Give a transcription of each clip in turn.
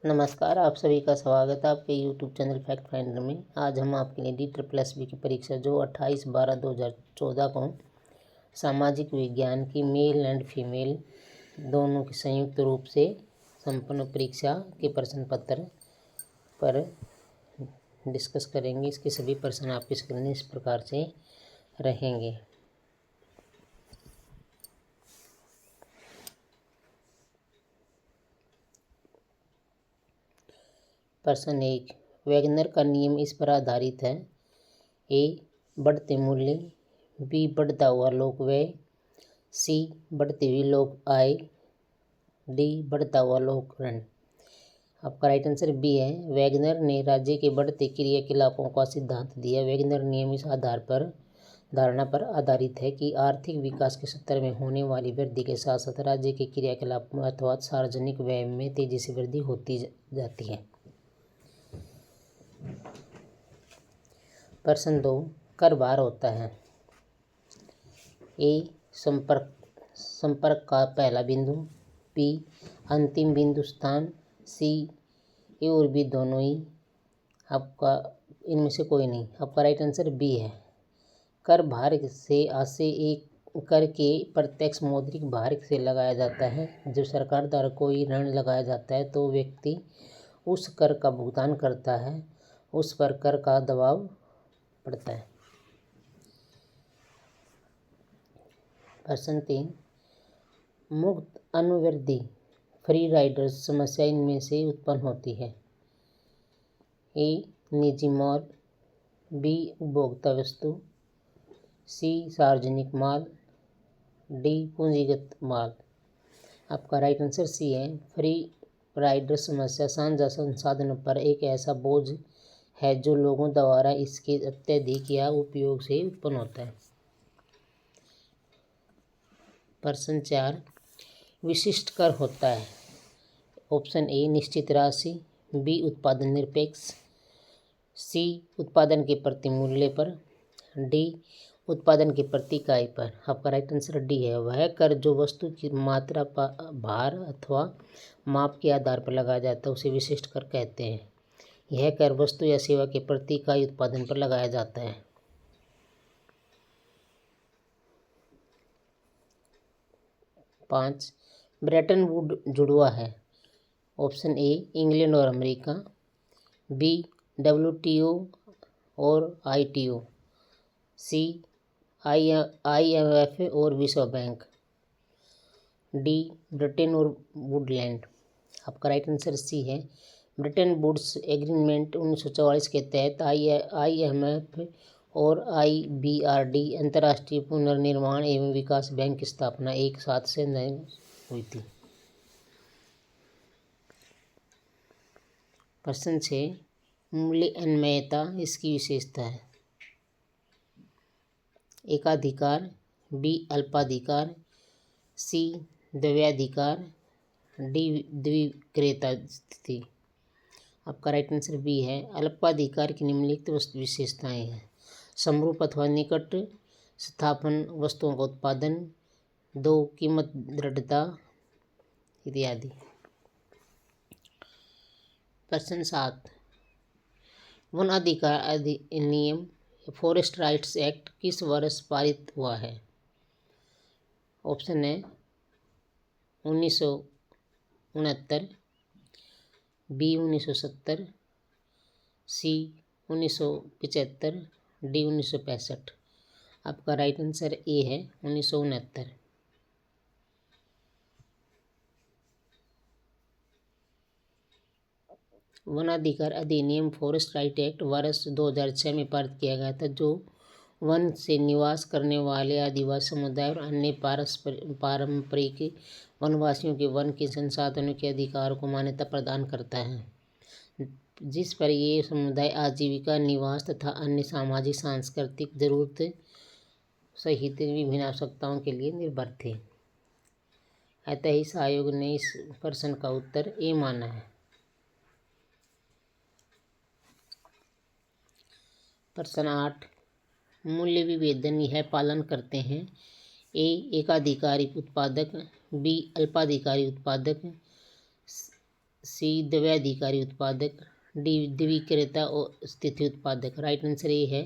नमस्कार, आप सभी का स्वागत है आपके यूट्यूब चैनल फैक्ट फाइंडर में। आज हम आपके लिए डी++ की परीक्षा जो 28/12/2014 को सामाजिक विज्ञान की मेल एंड फीमेल दोनों की संयुक्त रूप से संपन्न परीक्षा के प्रश्न पत्र पर डिस्कस करेंगे। इसके सभी प्रश्न आपके स्क्रीन में इस प्रकार से रहेंगे। प्रश्न 1, वैगनर का नियम इस पर आधारित है। ए, बढ़ते मूल्य, बी, बढ़ता हुआ लोक व्यय, सी, बढ़ती हुई लोक आय, डी, बढ़ता हुआ लोक ऋण। आपका राइट आंसर बी है। वैगनर ने राज्य के बढ़ते क्रियाकलापों का सिद्धांत दिया। वैगनर नियम इस धारणा पर आधारित है कि आर्थिक विकास के स्तर में होने वाली वृद्धि के साथ साथ राज्य के क्रियाकलाप में अथवा सार्वजनिक व्यय में तेजी से वृद्धि होती जाती है। प्रश्न 2, कर भार होता है। ए, संपर्क का पहला बिंदु, बी, अंतिम बिंदु स्थान, सी, ए और बी दोनों ही। आपका इनमें से कोई नहीं। आपका राइट आंसर बी है। कर भार से आशय एक कर के प्रत्यक्ष मौद्रिक भार से लगाया जाता है। जब सरकार द्वारा कोई ऋण लगाया जाता है तो व्यक्ति उस कर का भुगतान करता है, उस पर कर का दबाव पड़ता है। प्रश्न 3, मुक्त अनुवृद्धि फ्री राइडर्स समस्या इनमें से उत्पन्न होती है। ए, निजी माल, बी, उपभोक्ता वस्तु, सी, सार्वजनिक माल, डी, पूंजीगत माल। आपका राइट आंसर सी है। फ्री राइडर समस्या साझा संसाधनों पर एक ऐसा बोझ है जो लोगों द्वारा इसके अत्यधिक या उपयोग से उत्पन्न होता है। प्रश्न 4, विशिष्ट कर होता है। ऑप्शन ए, निश्चित राशि, बी, उत्पादन निरपेक्ष, सी, उत्पादन के प्रति मूल्य पर, डी, उत्पादन की प्रति इकाई पर। आपका राइट आंसर डी है। वह कर जो वस्तु की मात्रा, भार अथवा माप के आधार पर लगाया जाता है उसे विशिष्ट कर कहते हैं। यह कर वस्तु या सेवा के प्रति इकाई उत्पादन पर लगाया जाता है। पाँच, ब्रेटन वुड जुड़वा है। ऑप्शन ए, इंग्लैंड और अमेरिका, बी, WTO और ITO, सी, IMF और विश्व बैंक, डी, ब्रिटेन और वुडलैंड। आपका राइट आंसर सी है। ब्रिटेन वुड्स एग्रीमेंट 1944 के तहत IMF और IBRD अंतर्राष्ट्रीय पुनर्निर्माण एवं विकास बैंक की स्थापना एक साथ से हुई थी। प्रश्न 6, मूल्य अनम्यता इसकी विशेषता है। एकाधिकार, बी, अल्पाधिकार, सी, द्वैधाधिकार, डी, द्विक्रेता स्थिति। आपका राइट आंसर बी है। अल्पाधिकार की निम्नलिखित विशेषताएं हैं। समरूप अथवा निकट स्थापन वस्तुओं का उत्पादन, 2, कीमत दृढ़ता इत्यादि। प्रश्न 7, वन अधिकार अधिनियम फॉरेस्ट राइट्स एक्ट किस वर्ष पारित हुआ है। ऑप्शन है 1969, बी, 1970, सी, 1975, डी, 1965। आपका राइट आंसर ए है 1969। वनाधिकार अधिनियम फॉरेस्ट राइट एक्ट वर्ष 2006 में पारित किया गया था, जो वन से निवास करने वाले आदिवासी समुदाय और अन्य पारंपरिक वनवासियों के वन के संसाधनों के अधिकार को मान्यता प्रदान करता है, जिस पर ये समुदाय आजीविका, निवास तथा अन्य सामाजिक सांस्कृतिक जरूरत सहित विभिन्न आवश्यकताओं के लिए निर्भर थे। अतः इस आयोग ने इस प्रश्न का उत्तर ए माना है। प्रश्न 8, मूल्य विभेदन यह पालन करते हैं। ए, एकाधिकारी उत्पादक, बी, अल्पाधिकारी उत्पादक, सी द्वैधिकारी उत्पादक, डी द्विक्रेता और स्थिति उत्पादक। राइट आंसर ए है।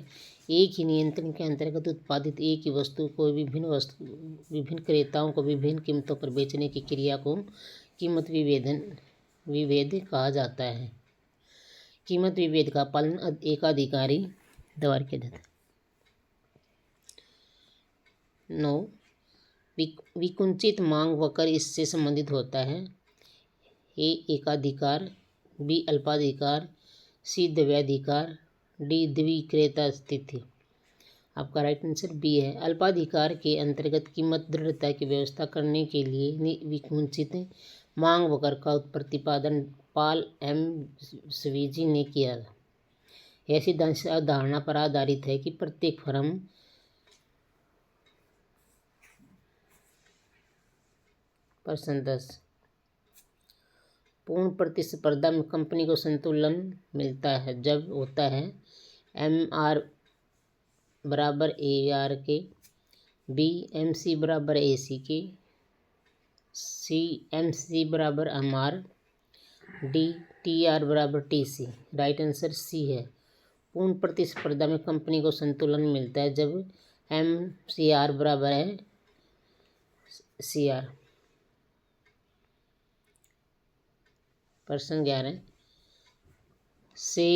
एक ही नियंत्रण के अंतर्गत उत्पादित एक ही वस्तु को विभिन्न क्रेताओं को विभिन्न कीमतों पर बेचने की क्रिया को कीमत विभेद कहा जाता है। कीमत विभेद का पालन एकाधिकारी द्वारा किया जाता है। 9 विकुंचित मांग वक्र इससे संबंधित होता है। ए एकाधिकार, बी अल्पाधिकार, सी द्वैधिकार, डी द्विक्रेता स्थिति। आपका राइट आंसर बी है। अल्पाधिकार के अंतर्गत कीमत दृढ़ता की व्यवस्था करने के लिए विकुंचित मांग वक्र का प्रतिपादन पॉल एम स्वीजी ने किया। ऐसी अवधारणा पर आधारित है कि प्रत्येक फर्म प्रश्न 10 पूर्ण प्रतिस्पर्धा में कंपनी को संतुलन मिलता है जब होता है MR बराबर AR के, बी MC बराबर AC के, सी MC बराबर MR, डी TR बराबर TC। राइट आंसर सी है। पूर्ण प्रतिस्पर्धा में कंपनी को संतुलन मिलता है जब MCR बराबर है CR। प्रश्न 11 से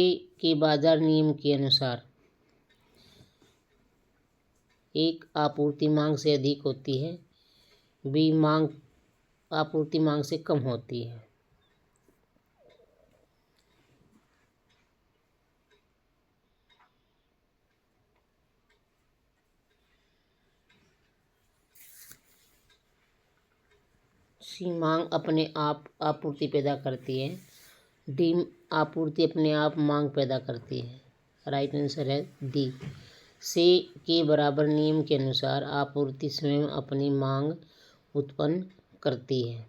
के बाजार नियम के अनुसार एक आपूर्ति मांग से अधिक होती है, बी मांग आपूर्ति मांग से कम होती है। सी मांग अपने आप आपूर्ति पैदा करती है, डी आपूर्ति अपने आप मांग पैदा करती है। राइट आंसर है डी। से के बराबर नियम के अनुसार आपूर्ति स्वयं अपनी मांग उत्पन्न करती है।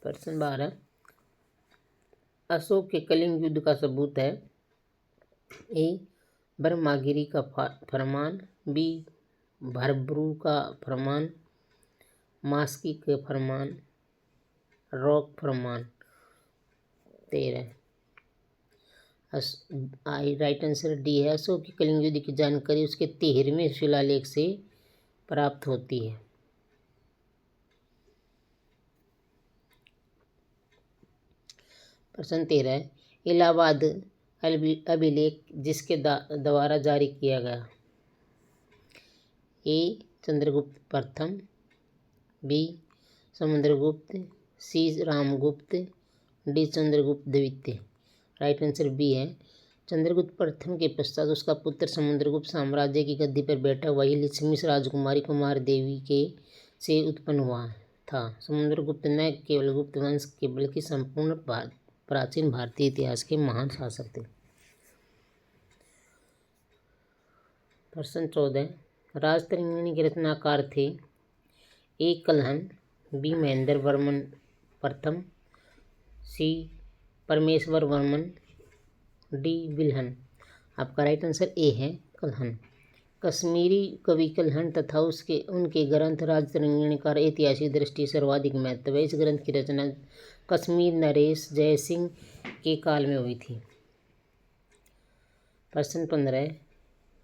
प्रश्न 12 अशोक के कलिंग युद्ध का सबूत है। ए ब्रह्मागिरी का फरमान, बी भरभरू का फरमान, मास्की के फरमान, रॉक फरमान। 13 राइट आंसर डी है। अशोक के कलिंग युद्ध की जानकारी उसके 13वें शिलालेख से प्राप्त होती है। प्रश्न 13 इलाहाबाद अभिलेख जिसके द्वारा जारी किया गया। ए चंद्रगुप्त प्रथम, बी समुद्रगुप्त, सी रामगुप्त, डी चंद्रगुप्त द्वितीय। राइट आंसर बी है। चंद्रगुप्त प्रथम के पश्चात उसका पुत्र समुद्रगुप्त साम्राज्य की गद्दी पर बैठा वही लिच्छवी राजकुमारी कुमार देवी के से उत्पन्न हुआ था। समुद्रगुप्त न केवल गुप्त वंश के बल्कि संपूर्ण प्राचीन भारतीय इतिहास के महान शासक थे। प्रश्न 14 राजतरंगिणी के रचनाकार थे। ए कल्हण, बी महेंद्र वर्मन प्रथम, सी परमेश्वर वर्मन, डी विल्हन। आपका राइट आंसर ए है कल्हण। कश्मीरी कवि कल्हण तथा उनके ग्रंथ राजतरंगिणी का ऐतिहासिक दृष्टि सर्वाधिक महत्व है। इस ग्रंथ की रचना कश्मीर नरेश जयसिंह के काल में हुई थी। प्रश्न 15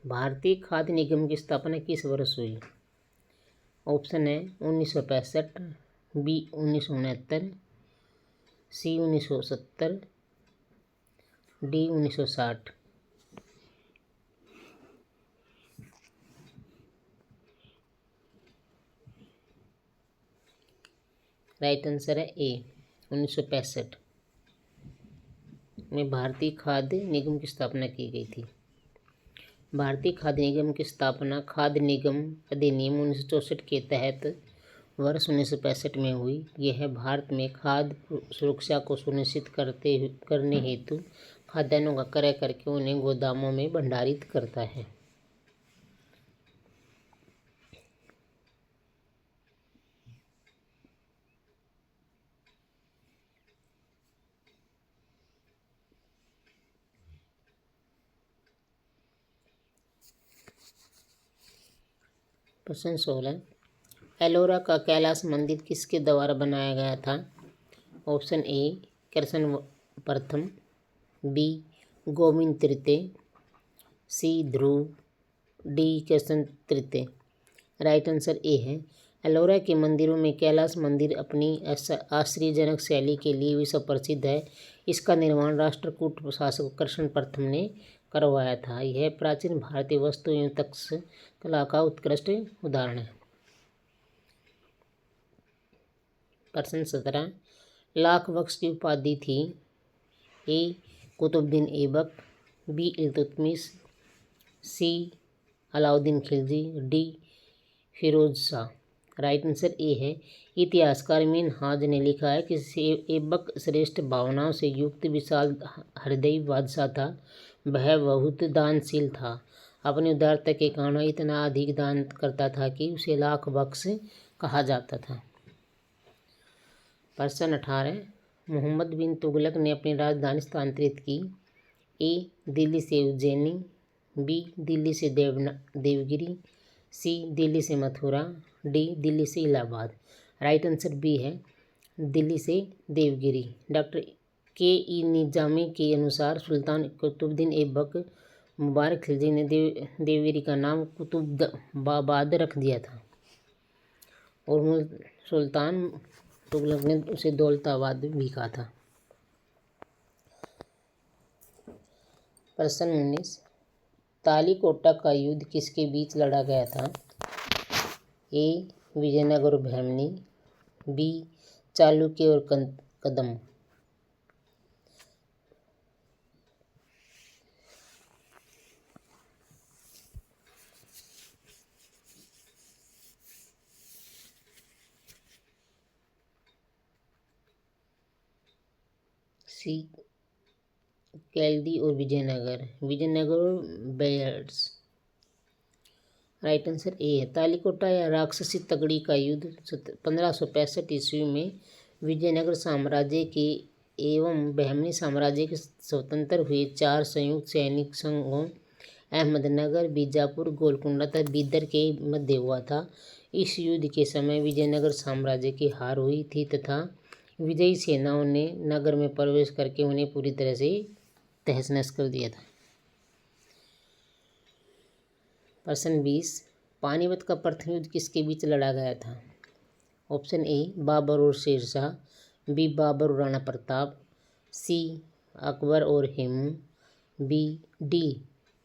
भारतीय खाद्य निगम की स्थापना किस वर्ष हुई। ऑप्शन है 1965, बी 1969, सी 1970, डी 1960। राइट आंसर है ए 1965 में भारतीय खाद्य निगम की स्थापना की गई थी। भारतीय खाद्य निगम की स्थापना खाद्य निगम अधिनियम 1964 के तहत वर्ष 1965 में हुई। यह भारत में खाद्य सुरक्षा को सुनिश्चित करने हेतु खाद्यान्नों का क्रय करके उन्हें गोदामों में भंडारित करता है। प्रश्न 16, एलोरा का कैलाश मंदिर किसके द्वारा बनाया गया था? ऑप्शन ए कृष्ण प्रथम, बी गोविंद तृतीय, सी ध्रुव, डी कृष्ण तृतीय। राइट आंसर ए है। एलोरा के मंदिरों में कैलाश मंदिर अपनी आश्चर्यजनक शैली के लिए विश्व प्रसिद्ध है। इसका निर्माण राष्ट्रकूट शासक कृष्ण प्रथम ने करवाया था। यह प्राचीन भारतीय वास्तु एवं तक्षशिला कला का उत्कृष्ट उदाहरण है। प्रश्न 17, लाख बख्श की उपाधि थी? A Qutbuddin Aibak, B Iltutmish, C Alauddin Khilji, D Firoz Shah. Right answer A है। इतिहासकार मिनहाज ने लिखा है कि ऐबक श्रेष्ठ भावनाओं से युक्त विशाल हृदयी बादशाह था। वह बहुत दानशील था। अपनी उदारता के कारण इतना अधिक दान करता था कि उसे लाख बख्श कहा जाता था। प्रश्न 18, मोहम्मद बिन तुगलक ने अपनी राजधानी स्थानांतरित की? ए दिल्ली से उज्जैनी, बी दिल्ली से देवगिरी, सी दिल्ली से मथुरा, डी दिल्ली से इलाहाबाद। राइट आंसर बी है, दिल्ली से देवगिरी। डॉक्टर के निजामी के अनुसार सुल्तान कुतुबुद्दीन ऐबक मुबारक खिलजी ने देवगिरी का नाम कुतुबाबाद रख दिया था और सुल्तान तुगलक ने उसे दौलताबाद भी कहा था। प्रश्न 19, तालीकोटा का युद्ध किसके बीच लड़ा गया था? ए विजयनगर और बहमनी, बी चालुक्य और कदम। सी केल्दी और विजयनगर और बेयर्स। राइट आंसर ए है। तालीकोटा या राक्षसी तगड़ी का युद्ध 1565 ईस्वी में विजयनगर साम्राज्य के एवं बहमनी साम्राज्य के स्वतंत्र हुए 4 संयुक्त सैनिक संघों अहमदनगर, बीजापुर, गोलकुंडा तथा बीदर के मध्य हुआ था। इस युद्ध के समय विजयनगर साम्राज्य की हार हुई थी तथा विजयी सेनाओं ने नगर में प्रवेश करके उन्हें पूरी तरह से तहस नहस कर दिया था। प्रश्न 20, पानीपत का प्रथम युद्ध किसके बीच लड़ा गया था? ऑप्शन ए बाबर और शेरशाह, बी बाबर और राणा प्रताप, सी अकबर और हुमायूं, डी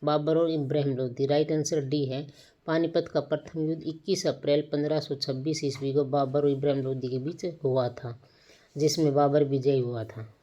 बाबर और Ibrahim Lodi. Right answer D है। पानीपत का प्रथम युद्ध 21 अप्रैल 1526 ईस्वी को बाबर और इब्राहिम लोदी के बीच हुआ था, जिसमें बाबर विजयी हुआ था।